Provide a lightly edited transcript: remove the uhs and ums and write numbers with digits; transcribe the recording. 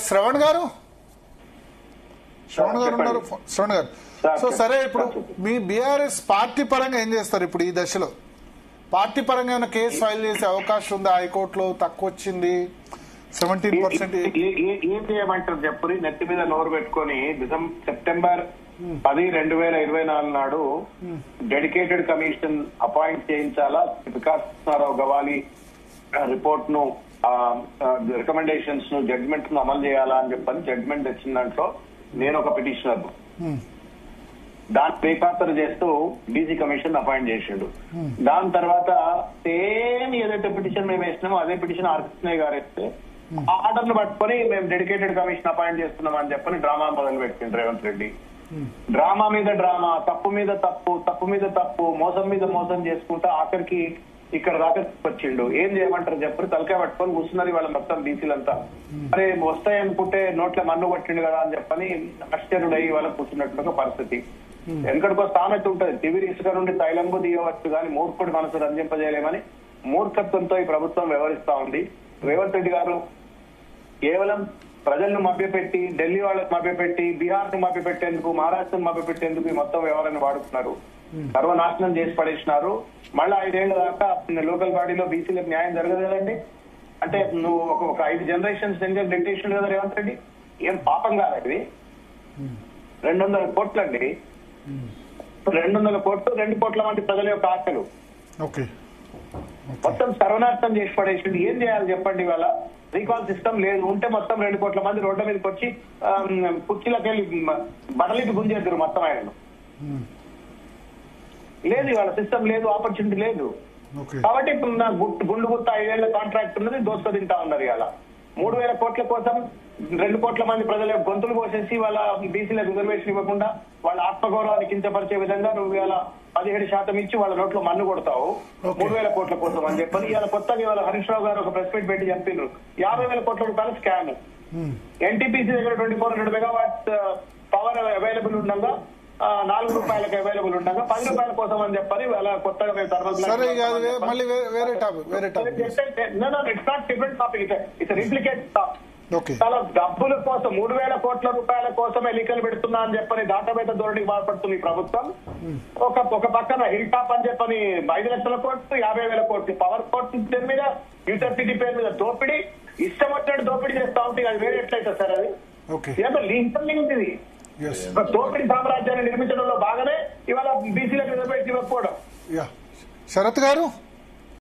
శ్రవణ్ గారు ఉన్నారు. శ్రవణ్ గారు, సో సరే, ఇప్పుడు మీ బీఆర్ఎస్ పార్టీ పరంగా ఏం చేస్తారు ఇప్పుడు ఈ దశలో? పార్టీ పరంగా ఏమైనా కేసు ఫైల్ చేసే అవకాశం ఉందా? హైకోర్టులో తక్కువ వచ్చింది 17%. ఏం చేయమంటారు చెప్పురి? నెత్తి మీద నోరు పెట్టుకొని సెప్టెంబర్ 10, 2024 నాడు డెడికేటెడ్ కమిషన్ అపాయింట్ చేయించాలా, వికాస్ రావు గవాలి రిపోర్ట్ ను, రికమెండేషన్స్ ను, జడ్జ్మెంట్ ను అమలు చేయాలా అని చెప్పని జడ్జ్మెంట్ తెచ్చిన దాంట్లో నేను ఒక పిటిషనర్. దాన్ని బేఖాతరు చేస్తూ బీసీ కమిషన్ అపాయింట్ చేసిండు. దాని తర్వాత సేమ్ ఏదైతే పిటిషన్ మేము వేసినామో అదే పిటిషన్ ఆర్ కృష్ణయ్య గారు వేస్తే ఆర్డర్లు పట్టుకొని మేము డెడికేటెడ్ కమిషన్ అపాయింట్ చేస్తున్నాం అని చెప్పని డ్రామా మొదలు పెట్టిండు రేవంత్ రెడ్డి. డ్రామా మీద డ్రామా, తప్పు మీద తప్పు, తప్పు మీద తప్పు, మోసం మీద మోసం చేసుకుంటా ఆఖరికి ఇక్కడ దాకా వచ్చిండు. ఏం చేయమంటారు చెప్పరు? తలకాయ పట్టుకొని కూర్చున్నారు వాళ్ళ మొత్తం బీసీలంతా. అరే వస్తాయనుకుంటే నోట్ల మన్ను కొట్టిండు కదా అని చెప్పని ఆశ్చర్యుడై వాళ్ళ కూర్చున్నట్టు పరిస్థితి. వెనకడికో సామెత ఉంటది, తివిరి ఇసుక నుండి తైలంబు తీయవచ్చు కానీ మూర్ఖుడి మనసు రంజింపజేయలేమని. మూర్ఖత్వంతో ఈ ప్రభుత్వం వ్యవహరిస్తా ఉంది. రేవంత్ రెడ్డి గారు కేవలం ప్రజలను మభ్యపెట్టి, ఢిల్లీ వాళ్ళని మభ్యపెట్టి, బీహార్ ను మభ్యపెట్టేందుకు, మహారాష్ట్రను మభ్యపెట్టేందుకు ఈ మొత్తం వ్యవహారాన్ని వాడుతున్నారు. సర్వనాశనం చేసి పడేసినారు. మళ్ళీ 5 ఏళ్ల దాకా లోకల్ బాడీలో బీసీలకు న్యాయం జరగదు కదండి. అంటే నువ్వు ఒక 5 జనరేషన్స్ డెడికేషన్ కదా రేవంత్ రెడ్డి. ఏం పాపం కాదు. 200 కోట్లు అండి. 200 కోట్లు, 2 కోట్ల మంది ప్రజల యొక్క ఆశలు మొత్తం సర్వనాశనం చేసి పడేసింది. ఏం చేయాలి చెప్పండి? ఇవాళ రీకాల్ సిస్టమ్ లేదు. ఉంటే మొత్తం 2 కోట్ల మంది రోడ్ల మీదకి వచ్చి కుర్చీలకు వెళ్ళి బడలిపి గుంజేద్దరు మొత్తం ఆయనను. లేదు, ఇవాళ సిస్టమ్ లేదు, ఆపర్చునిటీ లేదు. కాబట్టి ఇప్పుడు నా గుండు గుర్త 5 ఏళ్ల కాంట్రాక్ట్ ఉన్నది దోసుకు తింటా ఉన్నారు. ఇవాళ 3,000 కోట్ల కోసం 2 కోట్ల మంది ప్రజల గొంతులు కోసేసి వాళ్ళ బీసీలకు రిజర్వేషన్ ఇవ్వకుండా వాళ్ళ ఆత్మగౌరవాన్ని కించపరిచే విధంగా నువ్వు ఇవాళ 17% ఇచ్చి వాళ్ళ నోట్లో మన్ను కొడతావు 3,000 కోట్ల కోసం అని చెప్పని. ఇవాళ కొత్తగా ఇవాళ హరీష్ రావు గారు ఒక ప్రెస్ మీట్ పెట్టి చెప్పిండ్రు 50,000 కోట్ల రూపాయల స్కామ్. ఎన్టీపీసీ దగ్గర 2400 మెగావాట్స్ పవర్ అవైలబుల్ ఉండగా 4 రూపాయలకు అవైలబుల్ ఉండగా 10 రూపాయల కోసం అని చెప్పని అలా కొత్తగా చాలా డబ్బుల కోసం 3,000 కోట్ల రూపాయల కోసం ఎన్నికలు పెడుతున్నా అని చెప్పని దాటవేత ధోరణికి బాధపడుతుంది ఈ ప్రభుత్వం. ఒక పక్కన హిల్ టాప్ అని చెప్పని 5 లక్షల కోట్లు, 50,000 కోట్లు పవర్ కోర్టు మీద, యూనివర్సిటీ పేరు మీద దోపిడీ, ఇష్టం వచ్చినట్టు దోపిడీ చేస్తా ఉంటే అది వేరే ఎట్లయితే సార్? అది ఏదో లింక్ ఇది. దోపిడీ సామ్రాజ్యాన్ని నిర్మించడంలో బాగానే ఇవాళ బీసీలకు రిజర్వేషన్ ఇవ్వకపోవడం. శరత్ గారు